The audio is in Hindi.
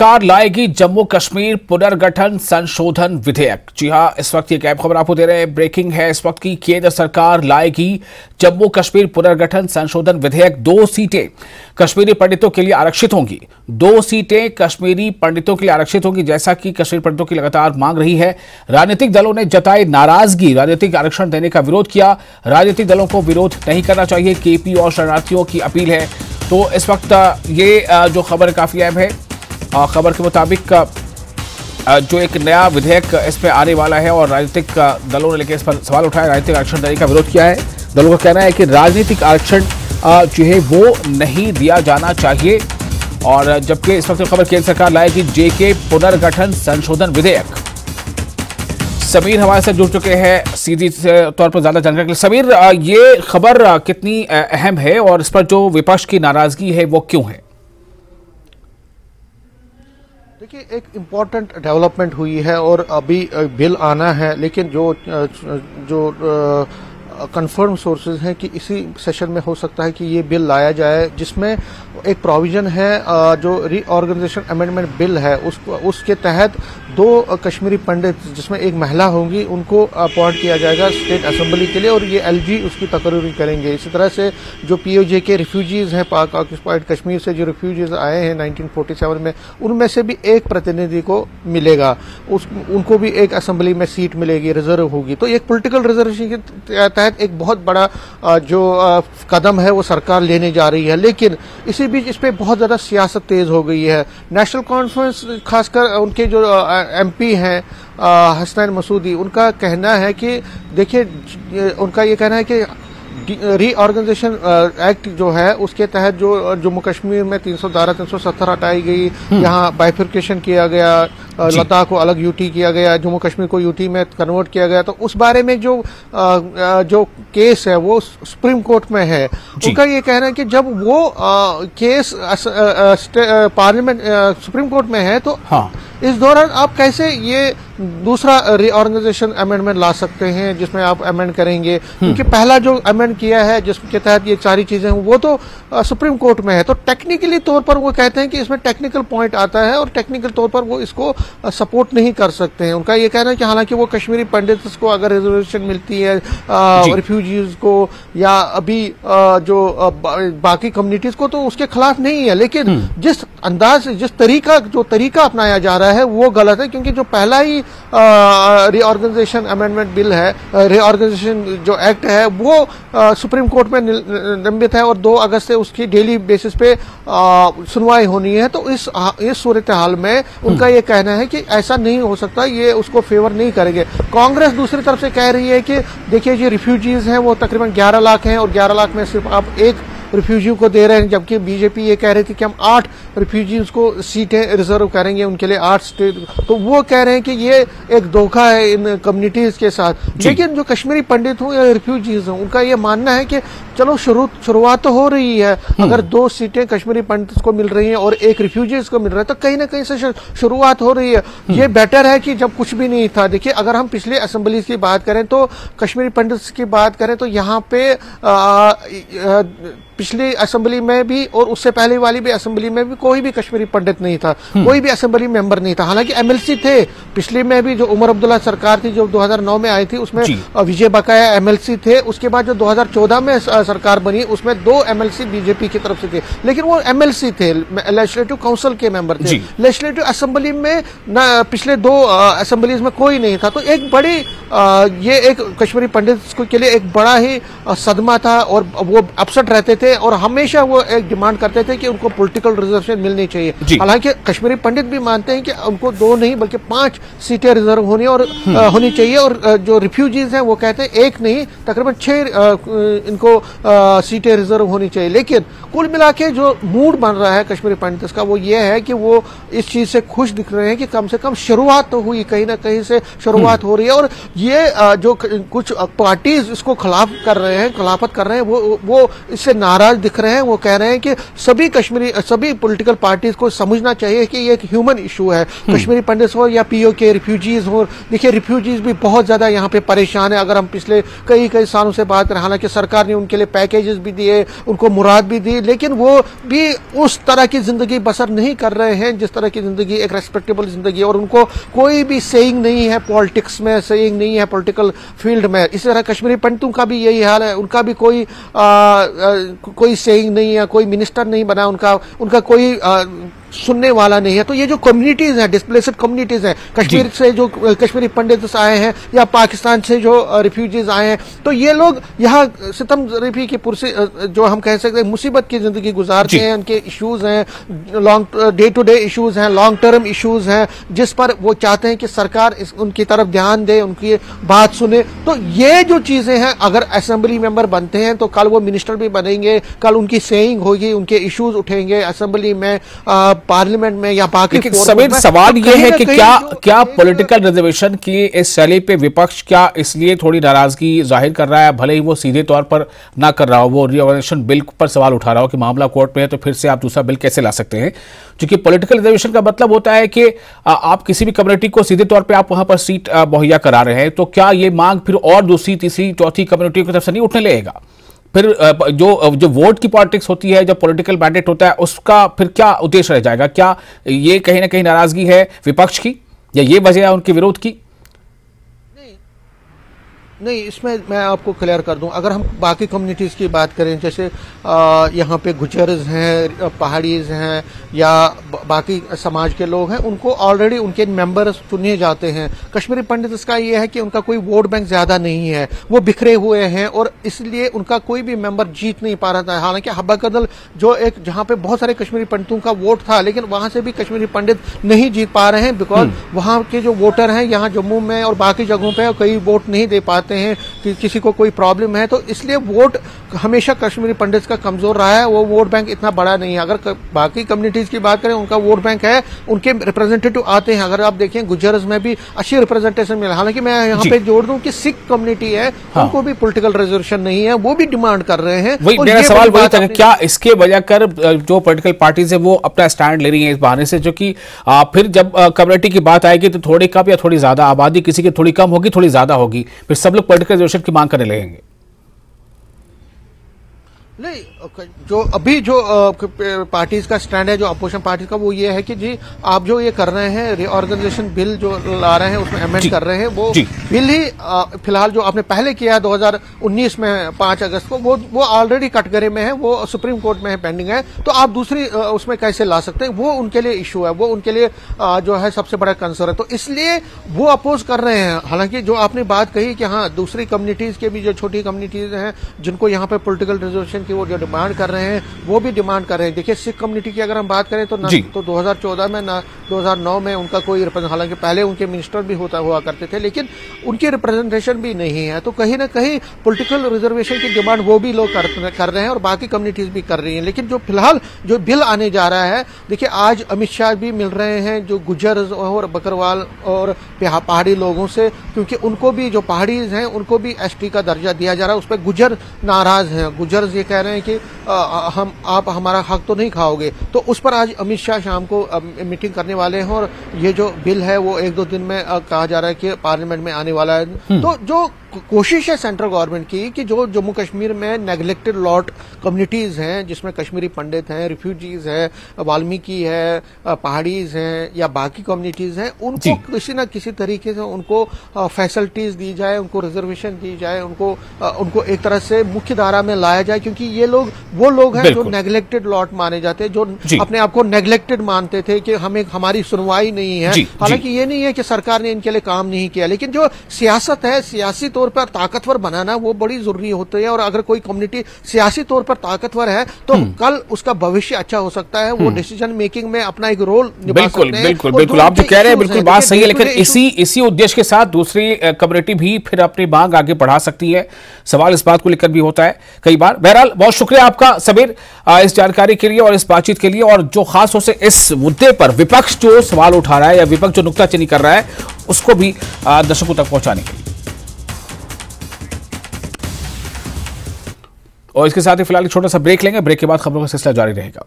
सरकार लाएगी जम्मू कश्मीर पुनर्गठन संशोधन विधेयक। जी हां, इस वक्त ये अहम खबर आपको दे रहे हैं, ब्रेकिंग है इस वक्त की। केंद्र सरकार लाएगी जम्मू कश्मीर पुनर्गठन संशोधन विधेयक। 2 सीटें कश्मीरी पंडितों के लिए आरक्षित होंगी। 2 सीटें कश्मीरी पंडितों के लिए आरक्षित होंगी, जैसा कि कश्मीरी पंडितों की लगातार मांग रही है। राजनीतिक दलों ने जताई नाराजगी, राजनीतिक आरक्षण देने का विरोध किया। राजनीतिक दलों को विरोध नहीं करना चाहिए, केपी और शरणार्थियों की अपील है। तो इस वक्त ये जो खबर काफी अहम है, खबर के मुताबिक जो एक नया विधेयक इसमें आने वाला है और राजनीतिक दलों ने लेकर इस पर सवाल उठाया, राजनीतिक आरक्षण देने का विरोध किया है। दलों का कहना है कि राजनीतिक आरक्षण जो है वो नहीं दिया जाना चाहिए। और जबकि इस वक्त खबर केंद्र सरकार लाएगी जेके पुनर्गठन संशोधन विधेयक। समीर हमारे साथ जुड़ चुके हैं सीधी तौर पर ज्यादा जानकारी के लिए। समीर, ये खबर कितनी अहम है और इस पर जो विपक्ष की नाराजगी है वो क्यों है? देखिए, एक इम्पॉर्टेंट डेवलपमेंट हुई है और अभी बिल आना है, लेकिन जो कंफर्म सोर्सेज हैं कि इसी सेशन में हो सकता है कि ये बिल लाया जाए, जिसमें एक प्रोविजन है जो रीऑर्गेनाइजेशन अमेंडमेंट बिल है, उसके तहत 2 कश्मीरी पंडित जिसमें एक महिला होंगी उनको अपॉइंट किया जाएगा स्टेट असेंबली के लिए और ये एलजी उसकी तकरीरी करेंगे। इसी तरह से जो पीओजे के रिफ्यूजीज हैं, पाक ऑक्युपाइड कश्मीर से जो रिफ्यूजीज आए हैं 1947 में, उनमें से भी एक प्रतिनिधि को मिलेगा, उनको भी एक असेंबली में सीट मिलेगी, रिजर्व होगी। तो एक पॉलिटिकल रिजर्वेशन के तहत एक बहुत बड़ा जो कदम है वो सरकार लेने जा रही है। लेकिन इसी बीच इस पे बहुत ज्यादा सियासत तेज हो गई है। नेशनल कॉन्फ्रेंस, खासकर उनके जो एमपी हैं हसनैन मसूदी, उनका कहना है कि देखिए, उनका ये कहना है कि रीऑर्गेनाइजेशन एक्ट जो है उसके तहत जो जम्मू कश्मीर में 370 हटाई गई, यहाँ बाइफिकेशन किया गया, लद्दाख को अलग यूटी किया गया, जम्मू कश्मीर को यूटी में कन्वर्ट किया गया। तो उस बारे में जो केस है वो सुप्रीम कोर्ट में है। उनका ये कहना है कि जब वो केस पार्लियामेंट सुप्रीम कोर्ट में है तो इस दौरान आप कैसे ये दूसरा रीऑर्गेनाइजेशन अमेंडमेंट ला सकते हैं जिसमें आप अमेंड करेंगे, क्योंकि पहला जो अमेंड किया है जिसके तहत ये सारी चीजें वो तो सुप्रीम कोर्ट में है। तो टेक्निकली तौर पर वो कहते हैं कि इसमें टेक्निकल पॉइंट आता है और टेक्निकल तौर पर वो इसको सपोर्ट नहीं कर सकते हैं। उनका ये कहना है कि हालांकि वो कश्मीरी पंडित को अगर रिजर्वेशन मिलती है रिफ्यूजीज को या अभी जो बाकी कम्युनिटीज को, तो उसके खिलाफ नहीं है, लेकिन जिस अंदाज से जिस तरीका अपनाया जा रहा है वो गलत है। क्योंकि जो पहला ही रीऑर्गेनाइजेशन अमेंडमेंट बिल है, रीऑर्गेनाइजेशन जो एक्ट है, वो सुप्रीम कोर्ट में निलंबित है और 2 अगस्त से उसकी डेली बेसिस पे सुनवाई होनी है। तो इस सूरत हाल में उनका ये कहना है कि ऐसा नहीं हो सकता, ये उसको फेवर नहीं करेंगे। कांग्रेस दूसरी तरफ से कह रही है कि देखिए, जो रिफ्यूजीज हैं वो तकरीबन 11 लाख हैं और 11 लाख में सिर्फ आप 1 रिफ्यूजी को दे रहे हैं, जबकि बीजेपी ये कह रही थी कि हम 8 रिफ्यूजीज को सीटें रिजर्व करेंगे, उनके लिए 8 स्टेट। तो वो कह रहे हैं कि ये एक धोखा है इन कम्युनिटीज के साथ। लेकिन जो कश्मीरी पंडित हों या रिफ्यूजीज हों, उनका ये मानना है कि चलो शुरुआत तो हो रही है। अगर 2 सीटें कश्मीरी पंडित को मिल रही हैं और 1 रिफ्यूजीज को मिल रहा है तो कहीं ना कहीं से शुरुआत हो रही है। ये बेटर है कि जब कुछ भी नहीं था। देखिए, अगर हम पिछले असेंबली की बात करें तो कश्मीरी पंडित की बात करें तो यहाँ पे पिछली असेंबली में भी और उससे पहले वाली भी असेंबली में भी कोई भी कश्मीरी पंडित नहीं था, कोई भी असेंबली मेंबर नहीं था। हालांकि एमएलसी थे पिछली में भी, जो उमर अब्दुल्ला सरकार थी जो 2009 में आई थी, उसमें विजय बकाया एमएलसी थे। उसके बाद जो 2014 में सरकार बनी उसमें 2 एमएलसी बीजेपी की तरफ से थे, लेकिन वो एमएलसी थे, लेजिस्लेटिव काउंसिल के मेंबर थे। लेजिस्लेटिव असेंबली में पिछले 2 असेंबलीज में कोई नहीं था। तो एक बड़ी ये एक कश्मीरी पंडित के लिए एक बड़ा ही सदमा था और वो अपसेट रहते थे और हमेशा वो एक डिमांड करते थे कि उनको पॉलिटिकल रिजर्वेशन मिलनी चाहिए। हालांकि कश्मीरी पंडित भी मानते हैं कि उनको 2 नहीं बल्कि 5 सीटें रिजर्व होनी चाहिए और जो रिफ्यूजीज हैं वो कहते हैं 1 नहीं, तकरीबन 6 इनको सीटें रिजर्व होनी चाहिए। लेकिन कुल मिला के जो मूड बन रहा है कश्मीरी पंडित का वो ये है कि वो इस चीज से खुश दिख रहे हैं कि कम से कम शुरुआत तो हुई, कहीं ना कहीं से शुरुआत हो रही है। और ये जो कुछ पार्टीज इसको खिलाफत कर रहे हैं वो इससे नाराज नाराज दिख रहे हैं। वो कह रहे हैं कि सभी पॉलिटिकल पार्टीज को समझना चाहिए कि ये एक ह्यूमन इशू है। कश्मीरी पंडित हो या पीओके रिफ्यूजीज हो, देखिए रिफ्यूजीज भी बहुत ज्यादा यहाँ पे परेशान है। अगर हम पिछले कई सालों से बात करें, हालांकि सरकार ने उनके लिए पैकेजेस भी दिए, उनको मुराद भी दी, लेकिन वो भी उस तरह की जिंदगी बसर नहीं कर रहे हैं जिस तरह की जिंदगी एक रेस्पेक्टेबल जिंदगी, और उनको कोई भी सेइंग नहीं है पॉलिटिक्स में, सेइंग नहीं है पॉलिटिकल फील्ड में। इसी तरह कश्मीरी पंडितों का भी यही हाल है, उनका भी कोई सेइंग नहीं है, कोई मिनिस्टर नहीं बना, उनका कोई सुनने वाला नहीं है। तो ये जो कम्युनिटीज हैं, डिस्प्लेस्ड कम्युनिटीज हैं, कश्मीर से जो कश्मीरी पंडित आए हैं या पाकिस्तान से जो रिफ्यूजीज आए हैं, तो ये लोग यहाँ सितम जरीफी की पुरसी जो हम कह सकते हैं मुसीबत की जिंदगी गुजारते हैं। उनके इश्यूज हैं, डे टू डे इश्यूज हैं, लॉन्ग टर्म इश्यूज हैं, जिस पर वो चाहते हैं कि सरकार उनकी तरफ ध्यान दे, उनकी बात सुने। तो ये जो चीजें हैं, अगर असेंबली मेंबर बनते हैं तो कल वो मिनिस्टर भी बनेंगे, कल उनकी सेइंग होगी, उनके इश्यूज उठेंगे असेंबली में, पार्लियामेंट में या बाकी। समीर, सवाल यह है कि क्या पॉलिटिकल रिजर्वेशन की इस शैली पे विपक्ष क्या इसलिए थोड़ी नाराजगी जाहिर कर रहा है, भले ही वो सीधे तौर पर ना कर रहा हो, वो रिऑर्गेनाइजेशन बिल पर सवाल उठा रहा हो कि मामला कोर्ट में है तो फिर से आप दूसरा बिल कैसे ला सकते हैं? क्योंकि पॉलिटिकल रिजर्वेशन का मतलब होता है कि आप किसी भी कम्युनिटी को सीधे तौर पर आप वहां पर सीट मुहैया करा रहे हैं, तो क्या ये मांग फिर और दूसरी तीसरी चौथी कम्युनिटी की तरफ से नहीं उठने लगेगा? फिर जो वोट की पॉलिटिक्स होती है, जो पॉलिटिकल मैंडेट होता है, उसका फिर क्या उद्देश्य रह जाएगा? क्या ये कहीं ना कहीं नाराजगी है विपक्ष की, या ये वजह है उनके विरोध की? नहीं, इसमें मैं आपको क्लियर कर दूं, अगर हम बाकी कम्युनिटीज़ की बात करें, जैसे यहाँ पे गुजर्स हैं, पहाड़ीज हैं, या बाकी समाज के लोग हैं, उनको ऑलरेडी उनके मेंबर्स चुने जाते हैं। कश्मीरी पंडित का ये है कि उनका कोई वोट बैंक ज़्यादा नहीं है, वो बिखरे हुए हैं, और इसलिए उनका कोई भी मेंबर जीत नहीं पा रहा था। हालांकि हब्बा कदल जो एक जहाँ पे बहुत सारे कश्मीरी पंडितों का वोट था, लेकिन वहाँ से भी कश्मीरी पंडित नहीं जीत पा रहे हैं, बिकॉज वहाँ के जो वोटर हैं यहाँ जम्मू में और बाकी जगहों पर कई वोट नहीं दे पाते हैं कि किसी को कोई प्रॉब्लम है, तो इसलिए वोट हमेशा कश्मीरी पंडित का कमजोर रहा है। वो वोट बैंक इतना बड़ा नहीं है। अगर बाकी कम्युनिटीज की बात करें, उनका वोट बैंक है, उनके रिप्रेजेंटेटिव आते हैं। अगर आप देखें गुजर्स में भी अच्छी रिप्रेजेंटेशन मिला। हालांकि मैं यहाँ पे जोड़ दूं कि सिख कम्युनिटी है, उनको भी पॉलिटिकल रिजर्वेशन नहीं है, वो भी डिमांड कर रहे हैं। मेरा सवाल वही था, क्या इसके वजह कर जो पॉलिटिकल पार्टीज है वो अपना स्टैंड ले रही है इस बहाने से, जो कि फिर जब कम्युनिटी की बात आएगी तो थोड़ी कम या थोड़ी ज्यादा आबादी, किसी की थोड़ी कम होगी, थोड़ी ज्यादा होगी, फिर सब लोग पॉलिटिकल रिजर्वेशन की मांग करने लगेंगे? नहीं, जो अभी जो पार्टीज का स्टैंड है, जो अपोजिशन पार्टी का, वो ये है कि जी आप जो ये कर रहे हैं, रीऑर्गेनाइजेशन बिल जो ला रहे हैं, उसमें अमेंड कर रहे हैं, वो बिल ही फिलहाल जो आपने पहले किया 2019 में 5 अगस्त को, वो ऑलरेडी कटघरे में है, वो सुप्रीम कोर्ट में है, पेंडिंग है। तो आप दूसरी उसमें कैसे ला सकते हैं? वो उनके लिए इशू है, वो उनके लिए जो है सबसे बड़ा कंसर्न है, तो इसलिए वो अपोज कर रहे हैं। हालांकि जो आपने बात कही कि हाँ, दूसरी कम्युनिटीज के भी जो छोटी कम्युनिटीज हैं जिनको यहाँ पे पॉलिटिकल रिजर्वेशन वो जो डिमांड कर रहे हैं, वो भी डिमांड कर रहे हैं। देखिए, सिख कम्युनिटी की अगर हम बात करें तो 2014 में 2009 में उनका कोई हालांकि पहले उनके मिनिस्टर भी हुआ करते थे, लेकिन उनकी रिप्रेजेंटेशन भी नहीं है। तो कहीं ना कहीं पॉलिटिकल रिजर्वेशन की डिमांड वो भी लोग कर रहे हैं और बाकी कम्युनिटीज भी कर रही हैं। लेकिन जो फिलहाल जो बिल आने जा रहा है, देखिए आज अमित शाह भी मिल रहे हैं जो गुज्जर और बकरवाल और पहाड़ी लोगों से, क्योंकि उनको भी जो पहाड़ीज हैं उनको भी एसटी का दर्जा दिया जा रहा है। उस पर गुज्जर नाराज हैं। गुज्जर ये कह रहे हैं कि आप हमारा हक तो नहीं खाओगे। तो उस पर आज अमित शाह शाम को मीटिंग करने वाले हैं, और ये जो बिल है वो 1-2 दिन में कहा जा रहा है कि पार्लियामेंट में आने वाला है। तो जो कोशिश है सेंट्रल गवर्नमेंट की कि जो जम्मू कश्मीर में नेग्लेक्टेड लॉट कम्युनिटीज हैं, जिसमें कश्मीरी पंडित हैं, रिफ्यूजीज हैं, वाल्मीकि है, पहाड़ीज हैं या बाकी कम्युनिटीज हैं, उनको किसी न किसी तरीके से उनको फैसिलिटीज दी जाए, उनको रिजर्वेशन दी जाए, उनको एक तरह से मुख्य धारा में लाया जाए, क्योंकि ये लोग वो लोग हैं जो नेग्लेक्टेड लॉट माने जाते हैं, जो अपने आप को नेग्लेक्टेड मानते थे कि हमारी सुनवाई नहीं है। हालांकि ये नहीं है कि सरकार ने इनके लिए काम नहीं किया, लेकिन जो सियासत है, सियासी तौर पर ताकतवर बनाना वो बड़ी जरूरी होती है। और अगर कोई कम्युनिटी सियासी तौर पर ताकतवर है तो कल उसका भविष्य अच्छा हो सकता है, वो डिसीजन मेकिंग में अपना एक रोल निभा सकते हैं। बिल्कुल आप जो कह रहे हैं बिल्कुल बात सही है, लेकिन इसी उद्देश्य के साथ दूसरी कम्युनिटी भी फिर अपनी मांग आगे बढ़ा सकती है। सवाल इस बात को लेकर भी होता है कई बार। बहरहाल बहुत शुक्रिया आपका सबीर इस जानकारी के लिए और इस बातचीत के लिए, और जो खास तौर से इस मुद्दे पर विपक्ष जो सवाल उठा रहा है या विपक्ष जो नुक्ताचीनी कर रहा है उसको भी दर्शकों तक पहुंचाने के लिए। और इसके साथ ही फिलहाल एक छोटा सा ब्रेक लेंगे, ब्रेक के बाद खबरों का सिलसिला जारी रहेगा।